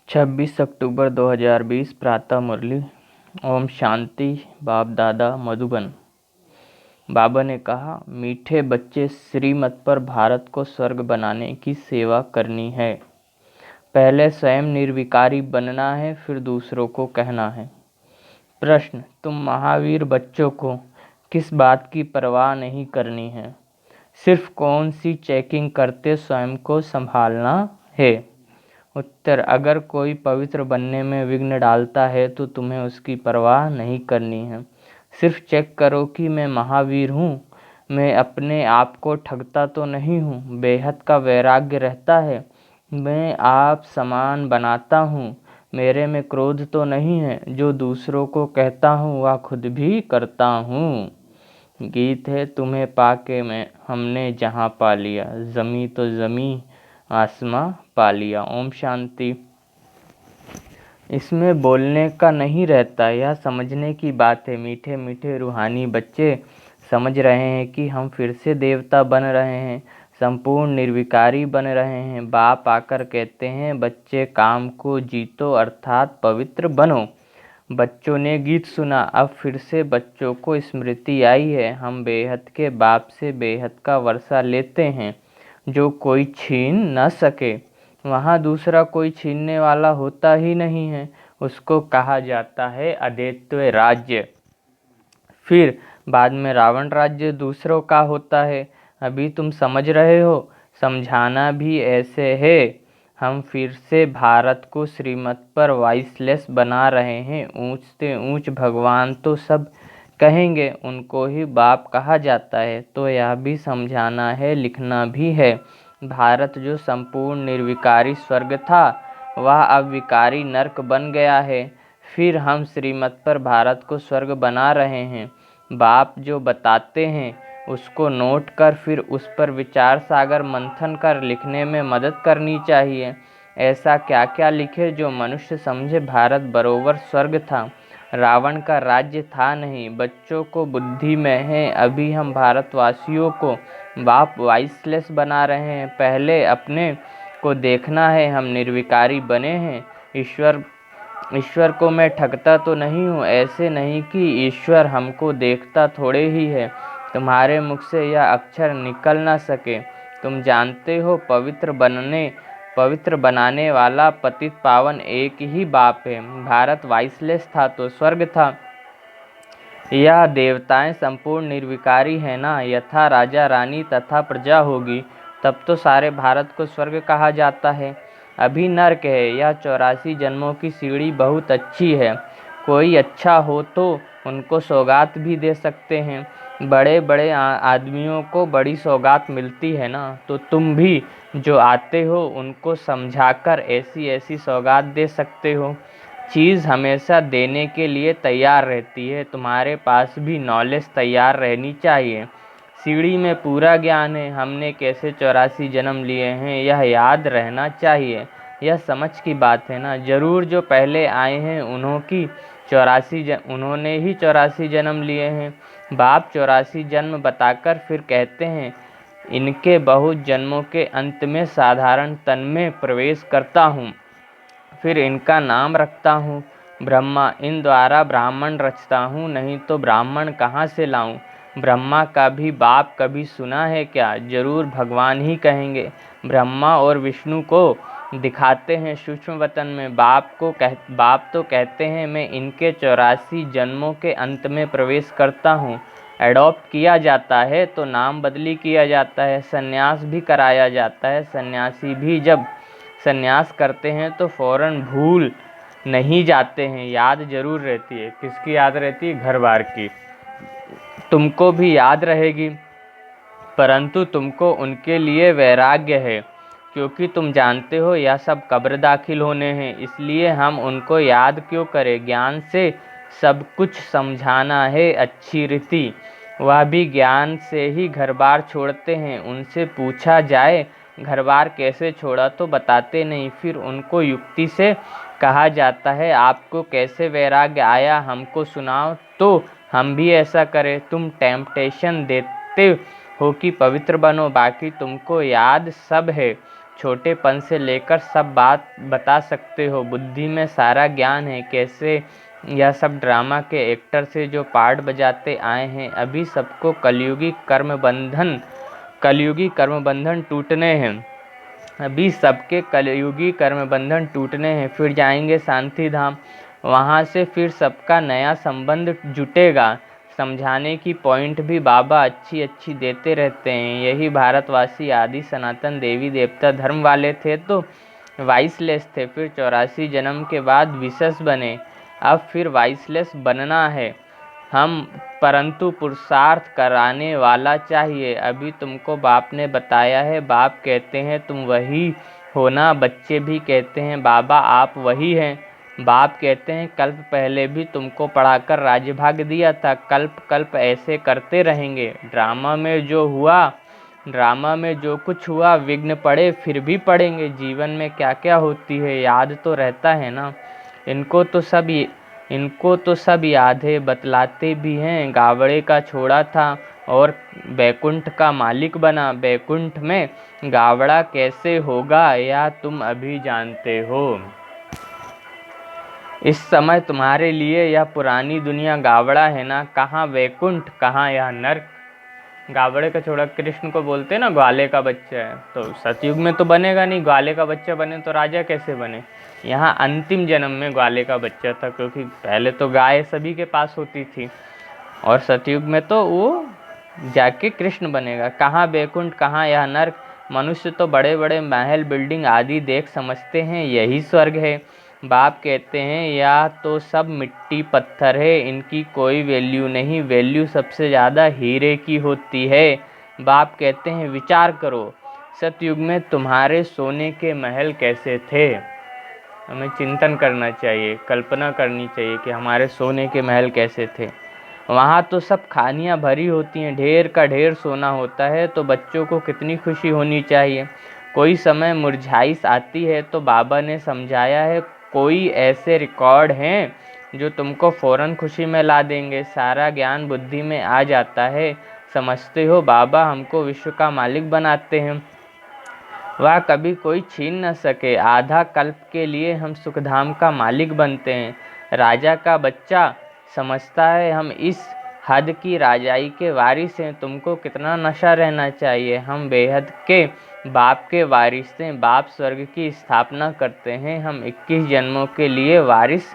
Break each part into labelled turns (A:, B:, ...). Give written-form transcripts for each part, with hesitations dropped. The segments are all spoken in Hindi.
A: 26 अक्टूबर 2020 प्रातः मुरली। ओम शांति। बाप दादा मधुबन। बाबा ने कहा, मीठे बच्चे, श्रीमत पर भारत को स्वर्ग बनाने की सेवा करनी है। पहले स्वयं निर्विकारी बनना है, फिर दूसरों को कहना है। प्रश्न, तुम महावीर बच्चों को किस बात की परवाह नहीं करनी है? सिर्फ कौन सी चेकिंग करते स्वयं को संभालना है? उत्तर, अगर कोई पवित्र बनने में विघ्न डालता है तो तुम्हें उसकी परवाह नहीं करनी है। सिर्फ चेक करो कि मैं महावीर हूँ, मैं अपने आप को ठगता तो नहीं हूँ, बेहद का वैराग्य रहता है, मैं आप समान बनाता हूँ, मेरे में क्रोध तो नहीं है, जो दूसरों को कहता हूँ वह खुद भी करता हूँ। गीत है, तुम्हें पाके मैं हमने जहाँ पा लिया, जमी तो जमी आसमां पा लिया। ओम शांति। इसमें बोलने का नहीं रहता, यह समझने की बात है। मीठे मीठे रूहानी बच्चे समझ रहे हैं कि हम फिर से देवता बन रहे हैं, संपूर्ण निर्विकारी बन रहे हैं। बाप आकर कहते हैं, बच्चे काम को जीतो अर्थात पवित्र बनो। बच्चों ने गीत सुना, अब फिर से बच्चों को स्मृति आई है। हम बेहद के बाप से बेहद का वर्षा लेते हैं, जो कोई छीन न सके। वहाँ दूसरा कोई छीनने वाला होता ही नहीं है, उसको कहा जाता है अद्वितीय राज्य। फिर बाद में रावण राज्य दूसरों का होता है। अभी तुम समझ रहे हो, समझाना भी ऐसे है। हम फिर से भारत को श्रीमत पर वाइसलेस बना रहे हैं। ऊंच से ऊंच भगवान तो सब कहेंगे, उनको ही बाप कहा जाता है, तो यह भी समझाना है, लिखना भी है। भारत जो संपूर्ण निर्विकारी स्वर्ग था, वह अब विकारी नरक बन गया है। फिर हम श्रीमत पर भारत को स्वर्ग बना रहे हैं। बाप जो बताते हैं उसको नोट कर फिर उस पर विचार सागर मंथन कर लिखने में मदद करनी चाहिए। ऐसा क्या क्या लिखे जो मनुष्य समझे भारत बरोबर स्वर्ग था, रावण का राज्य था नहीं। बच्चों को बुद्धि में है, अभी हम भारतवासियों को बाप वाइसलेस बना रहे हैं। पहले अपने को देखना है, हम निर्विकारी बने हैं। ईश्वर को मैं ठगता तो नहीं हूँ, ऐसे नहीं कि ईश्वर हमको देखता थोड़े ही है। तुम्हारे मुख से यह अक्षर निकल ना सके। तुम जानते हो, पवित्र बनाने वाला पतित पावन एक ही बाप है। भारत वाइसलेस था तो स्वर्ग था। यह देवताएं संपूर्ण निर्विकारी है ना, यथा राजा रानी तथा प्रजा होगी, तब तो सारे भारत को स्वर्ग कहा जाता है। अभी नर्क है। यह 84 जन्मों की सीढ़ी बहुत अच्छी है। कोई अच्छा हो तो उनको सौगात भी दे सकते हैं। बड़े बड़े आदमियों को बड़ी सौगात मिलती है ना, तो तुम भी जो आते हो उनको समझाकर ऐसी ऐसी सौगात दे सकते हो। चीज़ हमेशा देने के लिए तैयार रहती है। तुम्हारे पास भी नॉलेज तैयार रहनी चाहिए। सीढ़ी में पूरा ज्ञान है। हमने कैसे 84 जन्म लिए हैं, यह याद रहना चाहिए। यह समझ की बात है ना। जरूर जो पहले आए हैं उन्होंने ही 84 जन्म लिए हैं। बाप 84 जन्म बताकर फिर कहते हैं, इनके बहुत जन्मों के अंत में साधारण तन में प्रवेश करता हूँ, फिर इनका नाम रखता हूँ ब्रह्मा। इन द्वारा ब्राह्मण रचता हूँ, नहीं तो ब्राह्मण कहाँ से लाऊं। ब्रह्मा का भी बाप कभी सुना है क्या? जरूर भगवान ही कहेंगे। ब्रह्मा और विष्णु को दिखाते हैं सूक्ष्म वतन में। बाप तो कहते हैं, मैं इनके 84 जन्मों के अंत में प्रवेश करता हूँ। एडॉप्ट किया जाता है तो नाम बदली किया जाता है, संन्यास भी कराया जाता है। सन्यासी भी जब संन्यास करते हैं तो फौरन भूल नहीं जाते हैं, याद जरूर रहती है। किसकी याद रहती है? घर बार की। तुमको भी याद रहेगी, परंतु तुमको उनके लिए वैराग्य है, क्योंकि तुम जानते हो यह सब कब्र दाखिल होने हैं। इसलिए हम उनको याद क्यों करें? ज्ञान से सब कुछ समझाना है, अच्छी रीति। वह भी ज्ञान से ही घर बार छोड़ते हैं। उनसे पूछा जाए घर बार कैसे छोड़ा तो बताते नहीं। फिर उनको युक्ति से कहा जाता है, आपको कैसे वैराग्य आया, हमको सुनाओ तो हम भी ऐसा करें। तुम टेम्पटेशन देते हो कि पवित्र बनो, बाकी तुमको याद सब है। छोटेपन से लेकर सब बात बता सकते हो, बुद्धि में सारा ज्ञान है। कैसे यह सब ड्रामा के एक्टर से जो पार्ट बजाते आए हैं, अभी सबको कलयुगी कर्म बंधन टूटने हैं। अभी सबके कलयुगी कर्म बंधन टूटने हैं, फिर जाएंगे शांति धाम। वहाँ से फिर सबका नया संबंध जुटेगा। समझाने की पॉइंट भी बाबा अच्छी अच्छी देते रहते हैं। यही भारतवासी आदि सनातन देवी देवता धर्म वाले थे तो वाइसलेस थे, फिर 84 जन्म के बाद विशेष बने। अब फिर वाइसलेस बनना है हम, परंतु पुरुषार्थ कराने वाला चाहिए। अभी तुमको बाप ने बताया है, बाप कहते हैं तुम वही हो ना। बच्चे भी कहते हैं बाबा आप वही हैं। बाप कहते हैं कल्प पहले भी तुमको पढ़ाकर राज्य भाग दिया था, कल्प कल्प ऐसे करते रहेंगे। ड्रामा में जो कुछ हुआ, विघ्न पड़े फिर भी पड़ेंगे। जीवन में क्या क्या होती है याद तो रहता है ना। इनको तो सब याद है, बतलाते भी हैं। गावड़े का छोड़ा था और बैकुंठ का मालिक बना। बैकुंठ में गावड़ा कैसे होगा या तुम अभी जानते हो। इस समय तुम्हारे लिए यह पुरानी दुनिया गावड़ा है ना, कहाँ वैकुंठ कहाँ यह नर्क। गावड़े का छोड़ा कृष्ण को बोलते हैं ना ग्वाले का बच्चा है, तो सतयुग में तो बनेगा नहीं। ग्वाले का बच्चा बने तो राजा कैसे बने। यहाँ अंतिम जन्म में ग्वाले का बच्चा था, क्योंकि पहले तो गाय सभी के पास होती थी और सतयुग में तो वो जाके कृष्ण बनेगा। कहाँ बैकुंठ कहाँ यह नर्क। मनुष्य तो बड़े बड़े महल बिल्डिंग आदि देख समझते हैं यही स्वर्ग है। बाप कहते हैं या तो सब मिट्टी पत्थर है, इनकी कोई वैल्यू नहीं। वैल्यू सबसे ज़्यादा हीरे की होती है। बाप कहते हैं विचार करो, सतयुग में तुम्हारे सोने के महल कैसे थे। हमें चिंतन करना चाहिए, कल्पना करनी चाहिए कि हमारे सोने के महल कैसे थे। वहाँ तो सब खानियाँ भरी होती हैं, ढेर का ढेर सोना होता है, तो बच्चों को कितनी खुशी होनी चाहिए। कोई समय मुरझाइश आती है तो बाबा ने समझाया है, कोई ऐसे रिकॉर्ड हैं जो तुमको फ़ौरन खुशी में ला देंगे। सारा ज्ञान बुद्धि में आ जाता है। समझते हो बाबा हमको विश्व का मालिक बनाते हैं, वह कभी कोई छीन न सके। आधा कल्प के लिए हम सुखधाम का मालिक बनते हैं। राजा का बच्चा समझता है हम इस हद की राजाई के वारिस हैं। तुमको कितना नशा रहना चाहिए। हम बेहद के बाप के वारिस हैं। बाप स्वर्ग की स्थापना करते हैं, हम 21 जन्मों के लिए वारिस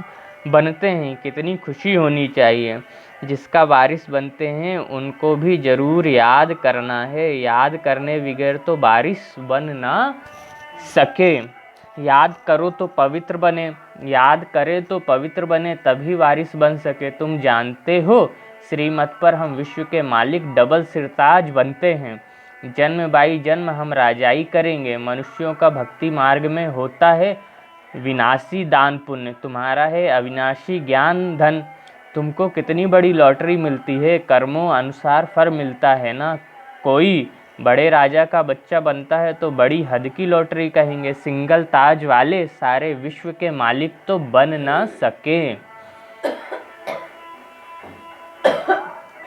A: बनते हैं। कितनी खुशी होनी चाहिए। जिसका वारिस बनते हैं उनको भी ज़रूर याद करना है। याद करने बगैर तो वारिस बन ना सके। याद करो तो पवित्र बने, याद करे तो पवित्र बने, तभी वारिस बन सके। तुम जानते हो श्रीमत पर हम विश्व के मालिक डबल सिरताज बनते हैं। जन्म बाई जन्म हम राजाई करेंगे। मनुष्यों का भक्ति मार्ग में होता है विनाशी दान पुण्य, तुम्हारा है अविनाशी ज्ञान धन। तुमको कितनी बड़ी लॉटरी मिलती है, कर्मों अनुसार फल मिलता है ना। कोई बड़े राजा का बच्चा बनता है तो बड़ी हद की लॉटरी कहेंगे। सिंगल ताज वाले सारे विश्व के मालिक तो बन ना सके।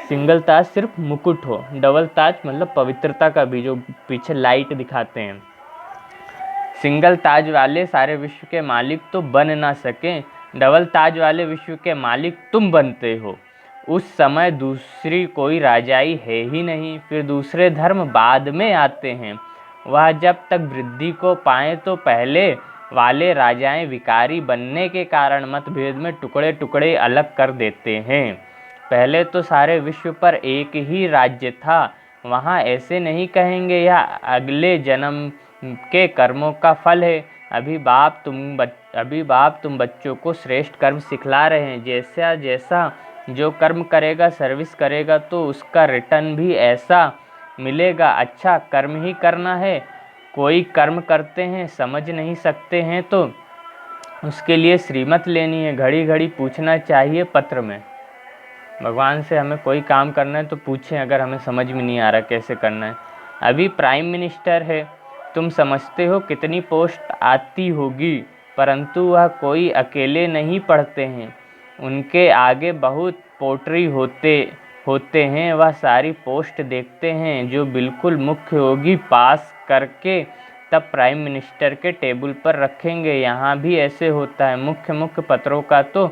A: सिंगल ताज सिर्फ मुकुट हो, डबल ताज मतलब पवित्रता का भी, जो पीछे लाइट दिखाते हैं। सिंगल ताज वाले सारे विश्व के मालिक तो बन ना सके, डबल ताज वाले विश्व के मालिक तुम बनते हो। उस समय दूसरी कोई राजाई है ही नहीं, फिर दूसरे धर्म बाद में आते हैं। वह जब तक वृद्धि को पाएं तो पहले वाले राजाएं विकारी बनने के कारण मतभेद में टुकड़े टुकड़े अलग कर देते हैं। पहले तो सारे विश्व पर एक ही राज्य था। वहाँ ऐसे नहीं कहेंगे यह अगले जन्म के कर्मों का फल है। अभी बाप तुम बच्चों को श्रेष्ठ कर्म सिखला रहे हैं। जैसा जैसा जो कर्म करेगा, सर्विस करेगा, तो उसका रिटर्न भी ऐसा मिलेगा। अच्छा कर्म ही करना है। कोई कर्म करते हैं समझ नहीं सकते हैं तो उसके लिए श्रीमत लेनी है। घड़ी घड़ी पूछना चाहिए पत्र में। भगवान से हमें कोई काम करना है तो पूछें, अगर हमें समझ में नहीं आ रहा कैसे करना है। अभी प्राइम मिनिस्टर है, तुम समझते हो कितनी पोस्ट आती होगी, परंतु वह कोई अकेले नहीं पढ़ते हैं। उनके आगे बहुत पोट्री होते हैं। वह सारी पोस्ट देखते हैं, जो बिल्कुल मुख्य होगी पास करके तब प्राइम मिनिस्टर के टेबल पर रखेंगे। यहाँ भी ऐसे होता है, मुख्य पत्रों का तो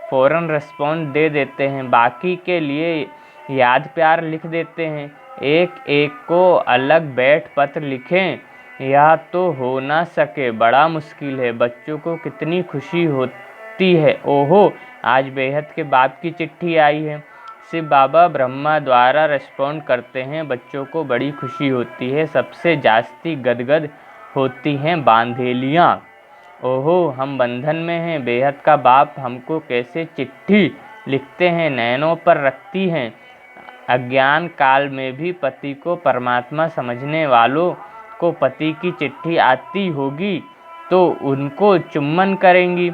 A: फ़ौरन रिस्पॉन्स दे देते हैं, बाकी के लिए याद प्यार लिख देते हैं। एक एक को अलग बैठ पत्र लिखें, यह तो हो ना सके, बड़ा मुश्किल है। बच्चों को कितनी खुशी होती है, ओहो आज बेहद के बाप की चिट्ठी आई है। शिव बाबा ब्रह्मा द्वारा रिस्पॉन्ड करते हैं, बच्चों को बड़ी खुशी होती है। सबसे जास्ती गदगद होती हैं बांधेलियाँ, ओहो हम बंधन में हैं। बेहद का बाप हमको कैसे चिट्ठी लिखते हैं, नैनों पर रखती हैं। अज्ञान काल में भी पति को परमात्मा समझने वालों को पति की चिट्ठी आती होगी तो उनको चुम्बन करेंगी।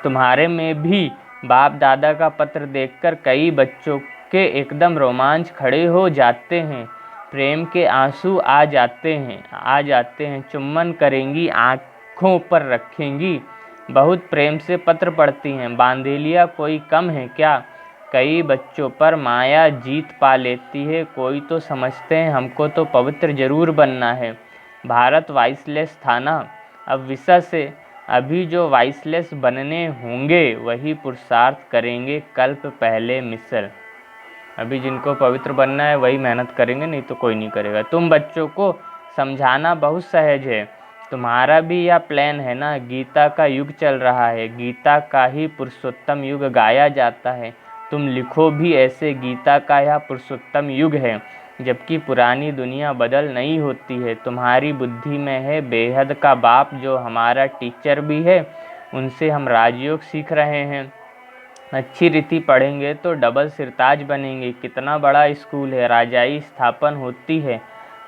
A: तुम्हारे में भी बाप दादा का पत्र देखकर कई बच्चों के एकदम रोमांच खड़े हो जाते हैं, प्रेम के आंसू आ जाते हैं। चुम्बन करेंगी, आँखों पर रखेंगी, बहुत प्रेम से पत्र पढ़ती हैं। बांधेलिया कोई कम है क्या? कई बच्चों पर माया जीत पा लेती है। कोई तो समझते हैं हमको तो पवित्र जरूर बनना है। भारत वाइसलेस था ना, अब विषय से अभी जो वाइसलेस बनने होंगे वही पुरुषार्थ करेंगे कल्प पहले मिस्र। अभी जिनको पवित्र बनना है वही मेहनत करेंगे, नहीं तो कोई नहीं करेगा। तुम बच्चों को समझाना बहुत सहज है, तुम्हारा भी यह प्लान है ना। गीता का युग चल रहा है, गीता का ही पुरुषोत्तम युग गाया जाता है। तुम लिखो भी ऐसे, गीता का यह पुरुषोत्तम युग है, जबकि पुरानी दुनिया बदल नहीं होती है। तुम्हारी बुद्धि में है बेहद का बाप जो हमारा टीचर भी है, उनसे हम राजयोग सीख रहे हैं। अच्छी रीति पढ़ेंगे तो डबल सिरताज बनेंगे। कितना बड़ा स्कूल है, राजाई स्थापन होती है,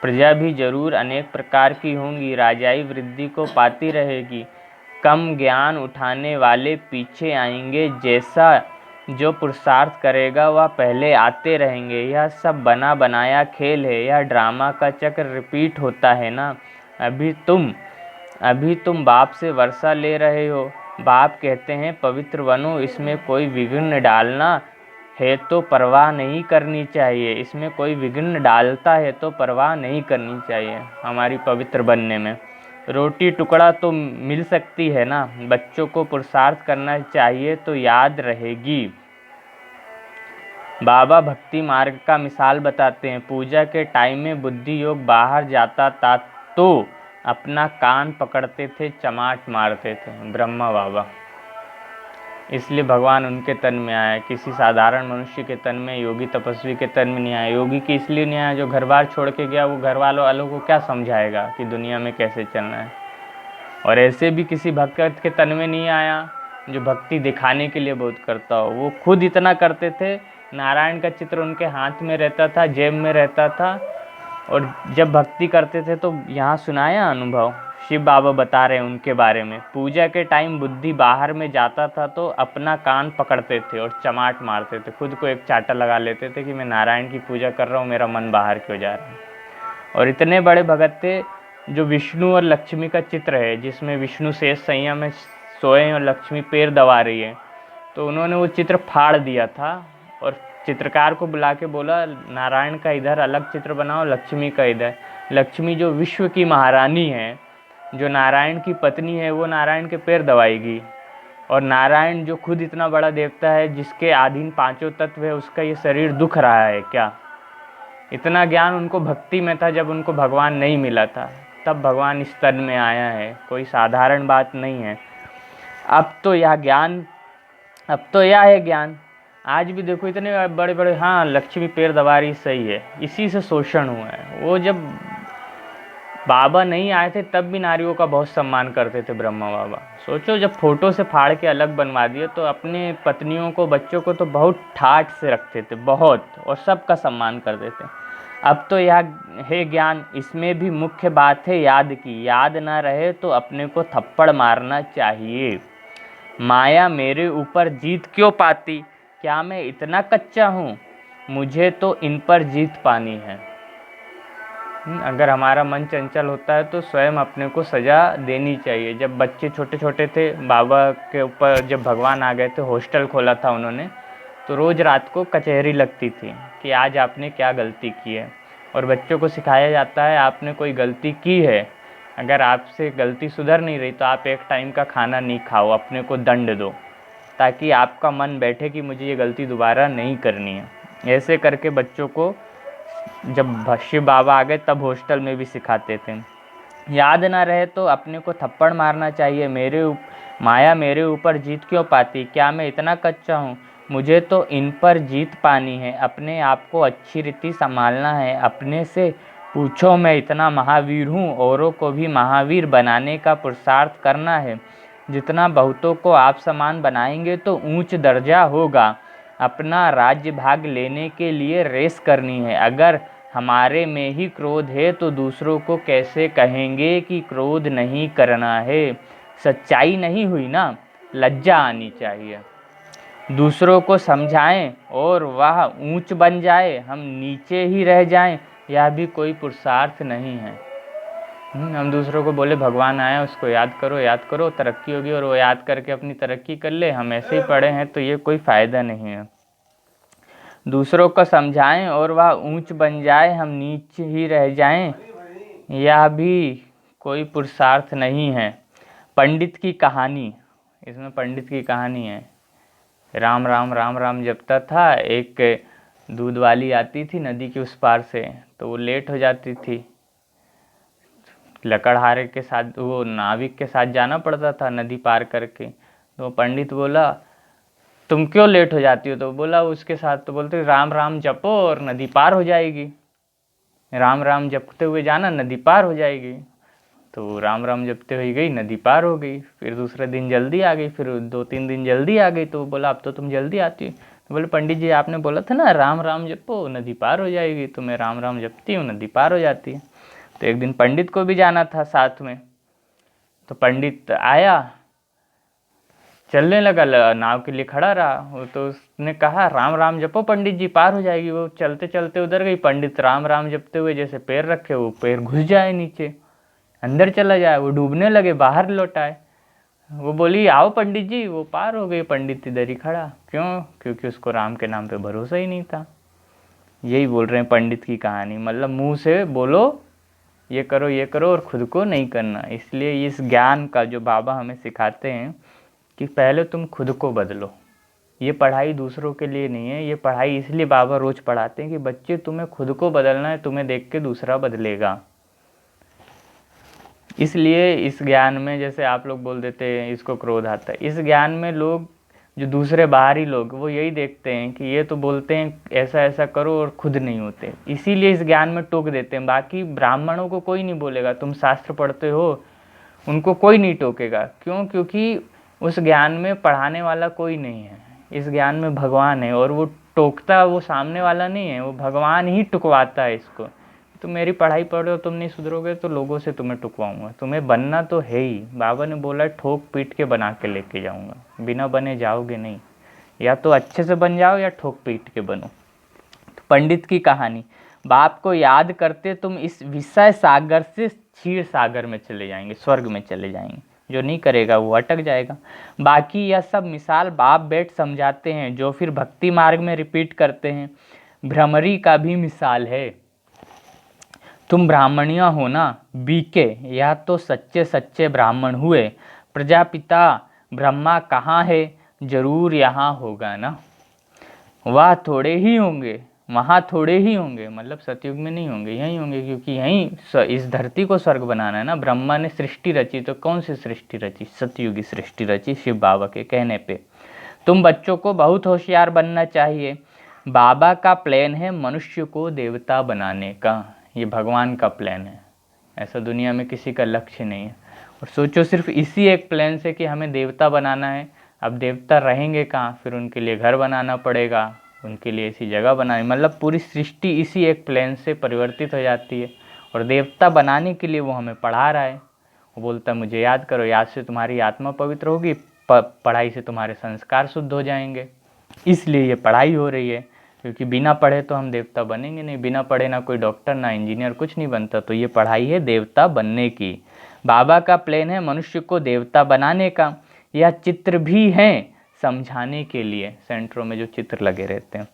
A: प्रजा भी जरूर अनेक प्रकार की होंगी, राजाई वृद्धि को पाती रहेगी। कम ज्ञान उठाने वाले पीछे आएंगे, जैसा जो पुरुषार्थ करेगा वह पहले आते रहेंगे। यह सब बना बनाया खेल है, यह ड्रामा का चक्र रिपीट होता है ना। अभी तुम बाप से वर्षा ले रहे हो, बाप कहते हैं पवित्र बनो, इसमें कोई विघ्न डालना है तो परवाह नहीं करनी चाहिए। इसमें कोई विघ्न डालता है तो परवाह नहीं करनी चाहिए हमारी पवित्र बनने में। रोटी टुकड़ा तो मिल सकती है ना, बच्चों को पुरुषार्थ करना चाहिए तो याद रहेगी। बाबा भक्ति मार्ग का मिसाल बताते हैं। पूजा के टाइम में बुद्धि योग बाहर जाता था तो अपना कान पकड़ते थे, चमाट मारते थे ब्रह्मा बाबा। इसलिए भगवान उनके तन में आया, किसी साधारण मनुष्य के तन में, योगी तपस्वी के तन में नहीं आया। योगी की इसलिए नहीं आया, जो घर बार छोड़ के गया वो घर वालों को क्या समझाएगा कि दुनिया में कैसे चलना है। और ऐसे भी किसी भक्त के तन में नहीं आया जो भक्ति दिखाने के लिए बहुत करता हो। वो खुद इतना करते थे, नारायण का चित्र उनके हाथ में रहता था, जेब में रहता था, और जब भक्ति करते थे तो यहाँ सुनाया अनुभव, शिव बाबा बता रहे हैं उनके बारे में। पूजा के टाइम बुद्धि बाहर में जाता था तो अपना कान पकड़ते थे और चमाट मारते थे, खुद को एक चाटा लगा लेते थे कि मैं नारायण की पूजा कर रहा हूँ, मेरा मन बाहर क्यों जा रहा है। और इतने बड़े भगत थे, जो विष्णु और लक्ष्मी का चित्र है जिसमें विष्णु शेष सैया में सोए और लक्ष्मी पैर दबा रही है, तो उन्होंने वो चित्र फाड़ दिया था और चित्रकार को बुला के बोला नारायण का इधर अलग चित्र बनाओ, लक्ष्मी का इधर। लक्ष्मी जो विश्व की महारानी है, जो नारायण की पत्नी है, वो नारायण के पैर दबाएगी। और नारायण जो खुद इतना बड़ा देवता है, जिसके अधीन पांचों तत्व है, उसका ये शरीर दुख रहा है क्या? इतना ज्ञान उनको भक्ति में था जब उनको भगवान नहीं मिला था, तब भगवान इस तन में आया है, कोई साधारण बात नहीं है। अब तो यह है ज्ञान। आज भी देखो इतने बड़े बड़े, हाँ लक्ष्मी पैर दबा रही, सही है, इसी से शोषण हुआ है। वो जब बाबा नहीं आए थे तब भी नारियों का बहुत सम्मान करते थे ब्रह्मा बाबा। सोचो, जब फोटो से फाड़ के अलग बनवा दिए तो अपने पत्नियों को, बच्चों को तो बहुत ठाठ से रखते थे, बहुत, और सबका सम्मान करते थे। अब तो यह है ज्ञान, इसमें भी मुख्य बात है याद की। याद ना रहे तो अपने को थप्पड़ मारना चाहिए। माया मेरे ऊपर जीत क्यों पाती? क्या मैं इतना कच्चा हूँ? मुझे तो इन पर जीत पानी है। अगर हमारा मन चंचल होता है तो स्वयं अपने को सजा देनी चाहिए। जब बच्चे छोटे छोटे थे, बाबा के ऊपर जब भगवान आ गए थे, हॉस्टल खोला था उन्होंने, तो रोज़ रात को कचहरी लगती थी कि आज आपने क्या गलती की है। और बच्चों को सिखाया जाता है आपने कोई गलती की है अगर आपसे गलती सुधर नहीं रही तो आप एक टाइम का खाना नहीं खाओ, अपने को दंड दो, ताकि आपका मन बैठे कि मुझे ये गलती दोबारा नहीं करनी है। ऐसे करके बच्चों को जब शिव बाबा आ गए तब हॉस्टल में भी सिखाते थे। याद ना रहे तो अपने को थप्पड़ मारना चाहिए, माया मेरे ऊपर जीत क्यों पाती, क्या मैं इतना कच्चा हूँ, मुझे तो इन पर जीत पानी है, अपने आप को अच्छी रीति संभालना है, अपने से पूछो मैं इतना महावीर हूँ, औरों को भी महावीर बनाने का पुरुषार्थ करना है, जितना बहुतों को आप समान बनाएंगे तो ऊंच दर्जा होगा, अपना राज्य भाग लेने के लिए रेस करनी है, अगर हमारे में ही क्रोध है तो दूसरों को कैसे कहेंगे कि क्रोध नहीं करना है, सच्चाई नहीं हुई ना, लज्जा आनी चाहिए, दूसरों को समझाएं और वह ऊंच बन जाए, हम नीचे ही रह जाएं, यह भी कोई पुरुषार्थ नहीं है। हम दूसरों को बोले भगवान आया, उसको याद करो तरक्की होगी, और वो याद करके अपनी तरक्की कर ले, हम ऐसे ही पड़े हैं तो ये कोई फ़ायदा नहीं है। दूसरों को समझाएं और वह ऊंच बन जाए, हम नीचे ही रह जाएं, यह भी कोई पुरुषार्थ नहीं है। पंडित की कहानी, इसमें पंडित की कहानी है। राम राम राम राम जपता था, एक दूध वाली आती थी नदी के उस पार से, तो वो लेट हो जाती थी, लकड़हारे के साथ, वो नाविक के साथ जाना पड़ता था नदी पार करके। तो पंडित बोला तुम क्यों लेट हो जाती हो, तो बोला उसके साथ, तो बोलते राम राम जपो और नदी पार हो जाएगी, राम राम जपते हुए जाना, नदी पार हो जाएगी। तो राम राम जपते हुए गई, नदी पार हो गई। फिर दूसरे दिन जल्दी आ गई, फिर 2-3 दिन जल्दी आ गई, तो बोला अब तो तुम जल्दी आती हो, तो बोले पंडित जी आपने बोला था ना राम राम जपो नदी पार हो जाएगी, तो मैं राम राम जपती हूँ, नदी पार हो जाती है। तो एक दिन पंडित को भी जाना था साथ में, तो पंडित आया, चलने लगा, नाव के लिए खड़ा रहा, तो उसने कहा राम राम जपो पंडित जी पार हो जाएगी। वो चलते चलते उधर गई, पंडित राम राम जपते हुए जैसे पैर रखे, वो पैर घुस जाए नीचे, अंदर चला जाए, वो डूबने लगे, बाहर लौट आए। वो बोली आओ पंडित जी, वो पार हो गई, पंडित इधर ही खड़ा, क्यों, क्योंकि उसको राम के नाम पे भरोसा ही नहीं था। यही बोल रहे हैं पंडित की कहानी, मतलब मुंह से बोलो ये करो और खुद को नहीं करना। इसलिए इस ज्ञान का जो बाबा हमें सिखाते हैं कि पहले तुम खुद को बदलो। ये पढ़ाई दूसरों के लिए नहीं है, ये पढ़ाई इसलिए बाबा रोज पढ़ाते हैं कि बच्चे तुम्हें खुद को बदलना है, तुम्हें देख के दूसरा बदलेगा। इसलिए इस ज्ञान में, जैसे आप लोग बोल देते हैं इसको क्रोध आता है, इस ज्ञान में लोग जो दूसरे बाहरी लोग वो यही देखते हैं कि ये तो बोलते हैं ऐसा ऐसा करो और खुद नहीं होते, इसीलिए इस ज्ञान में टोक देते हैं। बाकी ब्राह्मणों को कोई नहीं बोलेगा, तुम शास्त्र पढ़ते हो, उनको कोई नहीं टोकेगा। क्यों? क्योंकि उस ज्ञान में पढ़ाने वाला कोई नहीं है, इस ज्ञान में भगवान है, और वो टोकता वो सामने वाला नहीं है, वो भगवान ही टुकवाता है इसको। तुम मेरी पढ़ाई पढ़ो, तुम नहीं सुधरोगे तो लोगों से तुम्हें टुकवाऊंगा, तुम्हें बनना तो है ही। बाबा ने बोला ठोक पीट के बना के लेके जाऊंगा, बिना बने जाओगे नहीं, या तो अच्छे से बन जाओ या ठोक पीट के बनो। तो पंडित की कहानी, बाप को याद करते तुम इस विषय सागर से क्षीर सागर में चले जाएंगे, स्वर्ग में चले जाएंगे। जो नहीं करेगा वो अटक जाएगा। बाकी यह सब मिसाल बाप बेट समझाते हैं, जो फिर भक्ति मार्ग में रिपीट करते हैं। भ्रमरी का भी मिसाल है, तुम ब्राह्मणिया हो ना, बीके, यह तो सच्चे सच्चे ब्राह्मण हुए। प्रजापिता ब्रह्मा कहाँ है, जरूर यहाँ होगा ना। वह थोड़े ही होंगे, वहाँ थोड़े ही होंगे, मतलब सतयुग में नहीं होंगे, यहीं होंगे, क्योंकि यहीं इस धरती को स्वर्ग बनाना है ना। ब्रह्मा ने सृष्टि रची, तो कौन सी सृष्टि रची? सतयुगी सृष्टि रची शिव बाबा के कहने पे। तुम बच्चों को बहुत होशियार बनना चाहिए, बाबा का प्लान है मनुष्य को देवता बनाने का, ये भगवान का प्लान है, ऐसा दुनिया में किसी का लक्ष्य नहीं है। और सोचो सिर्फ इसी एक प्लान से कि हमें देवता बनाना है, अब देवता रहेंगे कहाँ, फिर उनके लिए घर बनाना पड़ेगा, उनके लिए ऐसी जगह बनानी, मतलब पूरी सृष्टि इसी एक प्लान से परिवर्तित हो जाती है। और देवता बनाने के लिए वो हमें पढ़ा रहा है, वो बोलता है मुझे याद करो, याद से तुम्हारी आत्मा पवित्र होगी, पढ़ाई से तुम्हारे संस्कार शुद्ध हो जाएंगे। इसलिए ये पढ़ाई हो रही है, क्योंकि बिना पढ़े तो हम देवता बनेंगे नहीं, बिना पढ़े ना कोई डॉक्टर ना इंजीनियर, कुछ नहीं बनता। तो ये पढ़ाई है देवता बनने की। बाबा का प्लान है मनुष्य को देवता बनाने का। यह चित्र भी हैं समझाने के लिए, सेंटरों में जो चित्र लगे रहते हैं,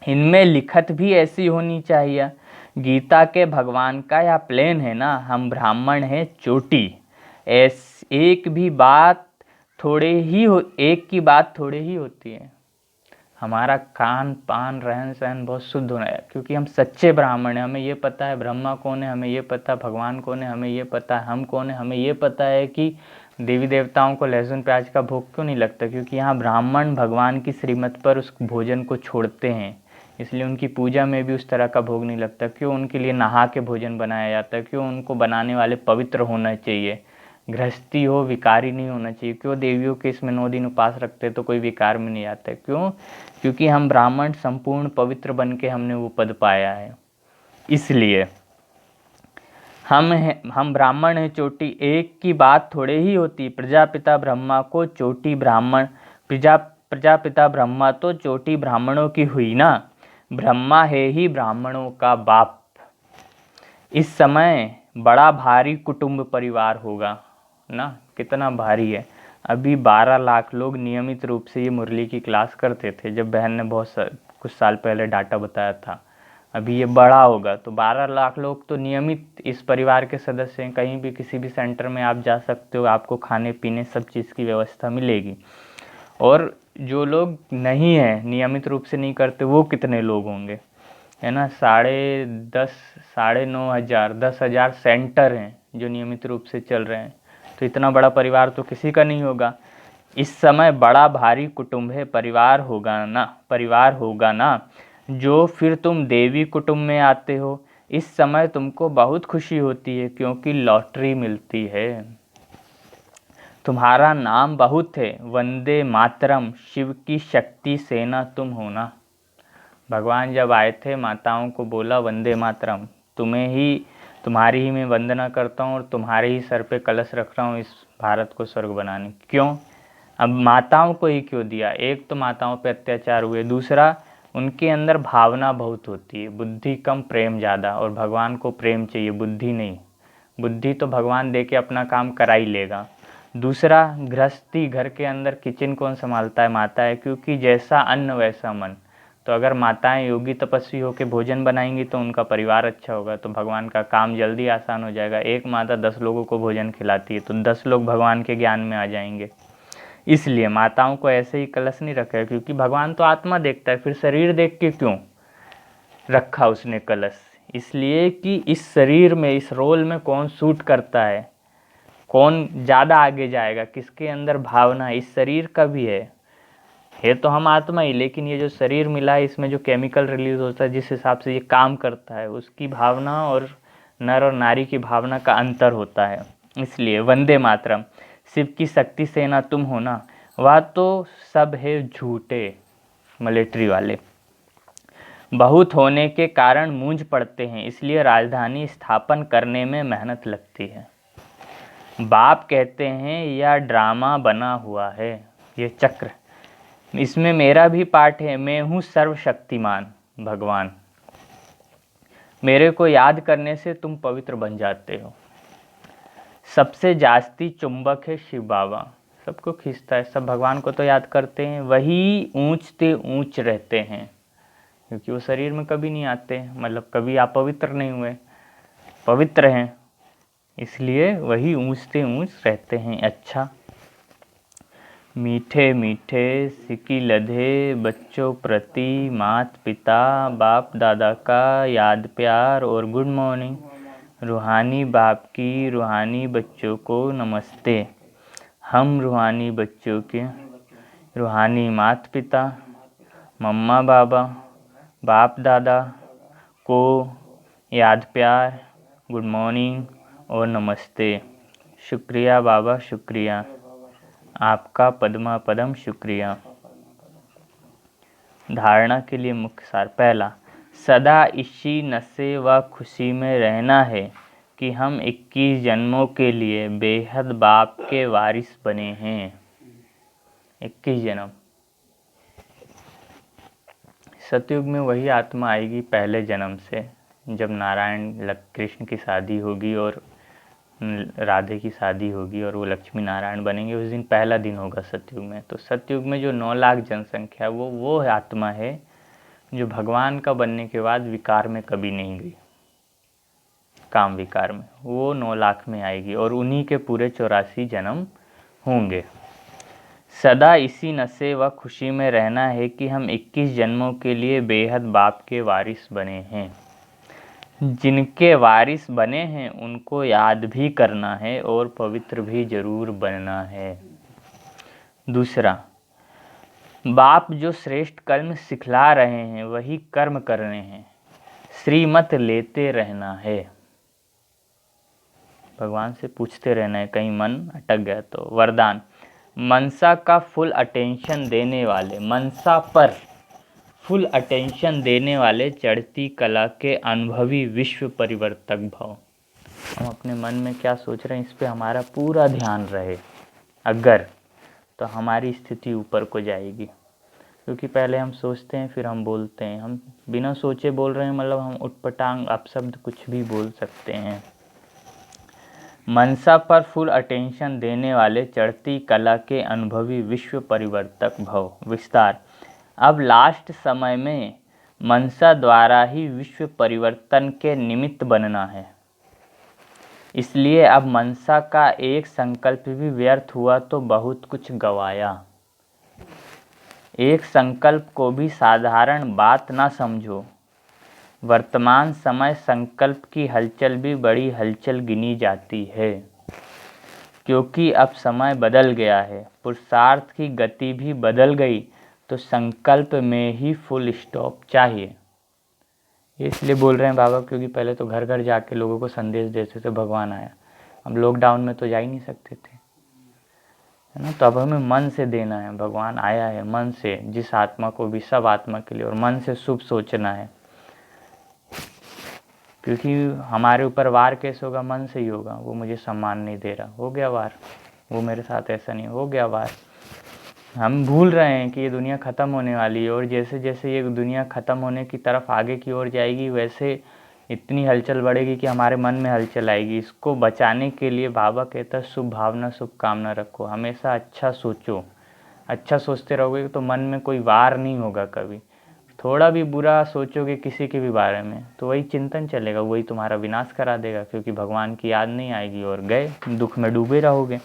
A: इनमें लिखत भी ऐसी होनी चाहिए गीता के भगवान का यह प्लेन है ना, हम ब्राह्मण हैं चोटी। एक की बात थोड़े ही होती है। हमारा खान पान रहन सहन बहुत शुद्ध होना है, क्योंकि हम सच्चे ब्राह्मण हैं। हमें ये पता है ब्रह्मा कौन है, हमें ये पता है भगवान कौन है, हमें ये पता है हम कौन है, हमें ये पता है कि देवी देवताओं को लहसुन प्याज का भोग क्यों नहीं लगता, क्योंकि यहाँ ब्राह्मण भगवान की श्रीमत पर उस भोजन को छोड़ते हैं, इसलिए उनकी पूजा में भी उस तरह का भोग नहीं लगता। क्यों उनके लिए नहा के भोजन बनाया जाता है, क्यों उनको बनाने वाले पवित्र होना चाहिए, गृहस्थी हो, विकारी नहीं होना चाहिए। क्यों देवियों के इसमें 9 दिन उपास रखते तो कोई विकार में नहीं आता है। क्यों? क्योंकि हम ब्राह्मण संपूर्ण पवित्र बन के हमने वो पद पाया है। इसलिए हम ब्राह्मण हैं चोटी। एक की बात थोड़े ही होती। प्रजापिता ब्रह्मा को चोटी ब्राह्मण प्रजापिता ब्रह्मा तो चोटी ब्राह्मणों की हुई ना। ब्रह्मा है ही ब्राह्मणों का बाप। इस समय बड़ा भारी कुटुंब परिवार होगा ना। कितना भारी है। अभी 12 लाख लोग नियमित रूप से ये मुरली की क्लास करते थे, जब बहन ने कुछ साल पहले डाटा बताया था। अभी ये बड़ा होगा तो 12 लाख लोग तो नियमित इस परिवार के सदस्य हैं। कहीं भी किसी भी सेंटर में आप जा सकते हो, आपको खाने पीने सब चीज़ की व्यवस्था मिलेगी। और जो लोग नहीं हैं, नियमित रूप से नहीं करते, वो कितने लोग होंगे, है ना। 10,000 सेंटर हैं जो नियमित रूप से चल रहे हैं। तो इतना बड़ा परिवार तो किसी का नहीं होगा। इस समय बड़ा भारी कुटुंब है, परिवार होगा ना। जो फिर तुम देवी कुटुंब में आते हो, इस समय तुमको बहुत खुशी होती है, क्योंकि लॉटरी मिलती है। तुम्हारा नाम बहुत है, वंदे मातरम, शिव की शक्ति सेना तुम हो ना। भगवान जब आए थे माताओं को बोला वंदे मातरम, तुम्हारी ही मैं वंदना करता हूँ और तुम्हारे ही सर पे कलश रख रहा हूँ इस भारत को स्वर्ग बनाने। क्यों? अब माताओं को ही क्यों दिया? एक तो माताओं पे अत्याचार हुए, दूसरा उनके अंदर भावना बहुत होती है, बुद्धि कम प्रेम ज़्यादा। और भगवान को प्रेम चाहिए, बुद्धि नहीं। बुद्धि तो भगवान दे के अपना काम करा ही लेगा। दूसरा, गृहस्थी घर के अंदर किचन कौन संभालता है? माता है, क्योंकि जैसा अन्न वैसा मन। तो अगर माताएं योगी तपस्वी होकर भोजन बनाएंगी तो उनका परिवार अच्छा होगा, तो भगवान का काम जल्दी आसान हो जाएगा। एक माता 10 लोगों को भोजन खिलाती है तो 10 लोग भगवान के ज्ञान में आ जाएंगे। इसलिए माताओं को ऐसे ही कलश नहीं रखा है, क्योंकि भगवान तो आत्मा देखता है, फिर शरीर देख के क्यों रखा उसने कलश? इसलिए कि इस शरीर में, इस रोल में कौन सूट करता है, कौन ज़्यादा आगे जाएगा, किसके अंदर भावना। इस शरीर का भी है तो हम आत्मा ही, लेकिन ये जो शरीर मिला है इसमें जो केमिकल रिलीज होता है, जिस हिसाब से ये काम करता है, उसकी भावना और नर और नारी की भावना का अंतर होता है। इसलिए वंदे मातरम, शिव की शक्ति सेना तुम हो ना। वह तो सब है झूठे मिलिट्री वाले, बहुत होने के कारण मूंझ पड़ते हैं, इसलिए राजधानी स्थापन करने में मेहनत लगती है। बाप कहते हैं यह ड्रामा बना हुआ है, ये चक्र, इसमें मेरा भी पार्ट है। मैं हूँ सर्वशक्तिमान भगवान। मेरे को याद करने से तुम पवित्र बन जाते हो। सबसे जास्ती चुंबक है शिव बाबा, सबको खींचता है। सब भगवान को तो याद करते हैं, वही ऊंचते ऊंच रहते हैं, क्योंकि वो शरीर में कभी नहीं आते, मतलब कभी आप पवित्र नहीं हुए, पवित्र हैं, इसलिए वही ऊंचते ऊंच रहते हैं। अच्छा, मीठे मीठे सिकी लधे बच्चों प्रति मात पिता बाप दादा का याद प्यार और गुड मॉर्निंग। रूहानी बाप की रूहानी बच्चों को नमस्ते। हम रूहानी बच्चों के रूहानी मात पिता, मम्मा बाबा, बाप दादा को याद प्यार, गुड मॉर्निंग और नमस्ते। शुक्रिया बाबा, शुक्रिया आपका, पद्मा पदम शुक्रिया। धारणा के लिए मुख्य सार। पहला, सदा इसी नशे व खुशी में रहना है कि हम 21 जन्मों के लिए बेहद बाप के वारिस बने हैं। 21 जन्म। सतयुग में वही आत्मा आएगी पहले जन्म से, जब नारायण कृष्ण की शादी होगी और राधे की शादी होगी और वो लक्ष्मी नारायण बनेंगे। उस दिन पहला दिन होगा सतयुग में। तो सतयुग में जो 9 लाख जनसंख्या वो आत्मा है जो भगवान का बनने के बाद विकार में कभी नहीं गई। काम विकार में, वो 9 लाख में आएगी और उन्हीं के पूरे 84 जन्म होंगे। सदा इसी नशे व खुशी में रहना है कि हम 21 जन्मों के लिए बेहद बाप के वारिस बने हैं। जिनके वारिस बने हैं उनको याद भी करना है और पवित्र भी जरूर बनना है। दूसरा, बाप जो श्रेष्ठ कर्म सिखला रहे हैं वही कर्म करने हैं, श्रीमत लेते रहना है। भगवान से पूछते रहना है, कहीं मन अटक गया तो। वरदान, मनसा का फुल अटेंशन देने वाले, मनसा पर फुल अटेंशन देने वाले चढ़ती कला के अनुभवी विश्व परिवर्तक भव। हम अपने मन में क्या सोच रहे हैं इस पे हमारा पूरा ध्यान रहे अगर, तो हमारी स्थिति ऊपर को जाएगी। क्योंकि पहले हम सोचते हैं फिर हम बोलते हैं, हम बिना सोचे बोल रहे हैं, मतलब हम उटपटांग अपशब्द कुछ भी बोल सकते हैं। मनसा पर फुल अटेंशन देने वाले चढ़ती कला के अनुभवी विश्व परिवर्तक भव। विस्तार, अब लास्ट समय में मनसा द्वारा ही विश्व परिवर्तन के निमित्त बनना है। इसलिए अब मनसा का एक संकल्प भी व्यर्थ हुआ तो बहुत कुछ गवाया। एक संकल्प को भी साधारण बात ना समझो। वर्तमान समय संकल्प की हलचल भी बड़ी हलचल गिनी जाती है, क्योंकि अब समय बदल गया है, पुरुषार्थ की गति भी बदल गई, तो संकल्प में ही फुल स्टॉप चाहिए। इसलिए बोल रहे हैं बाबा, क्योंकि पहले तो घर घर जाके लोगों को संदेश देते थे भगवान आया। हम लॉकडाउन में तो जा ही नहीं सकते थे, है ना। तो अब हमें मन से देना है, भगवान आया है, मन से, जिस आत्मा को भी, सब आत्मा के लिए, और मन से शुभ सोचना है। क्योंकि हमारे ऊपर वार कैसे होगा, मन से ही होगा। वो मुझे सम्मान नहीं दे रहा, हो गया वार। वो मेरे साथ ऐसा नहीं, हो गया वार। हम भूल रहे हैं कि ये दुनिया ख़त्म होने वाली है, और जैसे जैसे ये दुनिया ख़त्म होने की तरफ आगे की ओर जाएगी वैसे इतनी हलचल बढ़ेगी कि हमारे मन में हलचल आएगी। इसको बचाने के लिए बाबा कहता है शुभ भावना शुभ कामना रखो, हमेशा अच्छा सोचो। अच्छा सोचते रहोगे तो मन में कोई वार नहीं होगा कभी। थोड़ा भी बुरा सोचोगे किसी के भी बारे में तो वही चिंतन चलेगा, वही तुम्हारा विनाश करा देगा, क्योंकि भगवान की याद नहीं आएगी और गए, दुख में डूबे रहोगे।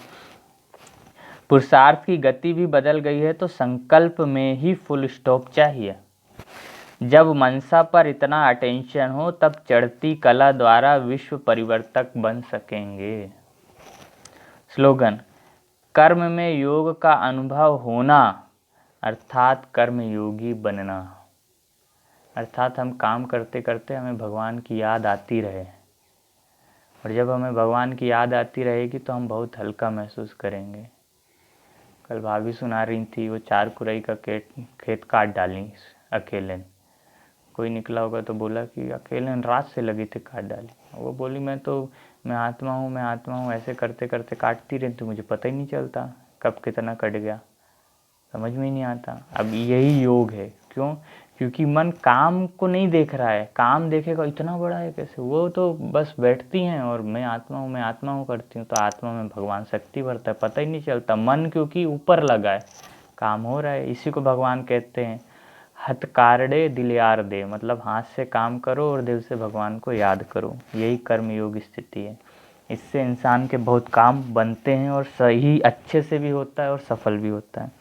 A: पुरुषार्थ की गति भी बदल गई है, तो संकल्प में ही फुल स्टॉप चाहिए। जब मनसा पर इतना अटेंशन हो तब चढ़ती कला द्वारा विश्व परिवर्तक बन सकेंगे। स्लोगन, कर्म में योग का अनुभव होना अर्थात कर्म योगी बनना। अर्थात हम काम करते करते हमें भगवान की याद आती रहे, और जब हमें भगवान की याद आती रहेगी तो हम बहुत हल्का महसूस करेंगे। कल भाभी सुना रही थी, वो 4 कुरई का खेत काट डाली अकेले। कोई निकला होगा तो बोला कि अकेले रात से लगी थी काट डाली। वो बोली मैं आत्मा हूँ, ऐसे करते करते काटती रहती, मुझे पता ही नहीं चलता कब कितना कट गया, समझ में ही नहीं आता। अब यही योग है। क्यों? क्योंकि मन काम को नहीं देख रहा है। काम देखेगा इतना बड़ा है कैसे, वो तो बस बैठती हैं और मैं आत्मा हूँ करती हूँ, तो आत्मा में भगवान शक्ति भरता है, पता ही नहीं चलता। मन क्योंकि ऊपर लगा है, काम हो रहा है। इसी को भगवान कहते हैं हथकारड़े दिल यार दे, मतलब हाथ से काम करो और दिल से भगवान को याद करो। यही कर्मयोग स्थिति है। इससे इंसान के बहुत काम बनते हैं और सही अच्छे से भी होता है और सफल भी होता है।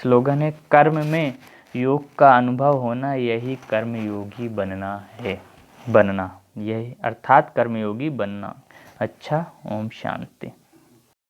A: स्लोगन है, कर्म में योग का अनुभव होना, यही कर्मयोगी बनना है। यही अर्थात कर्मयोगी बनना। अच्छा, ओम शांति।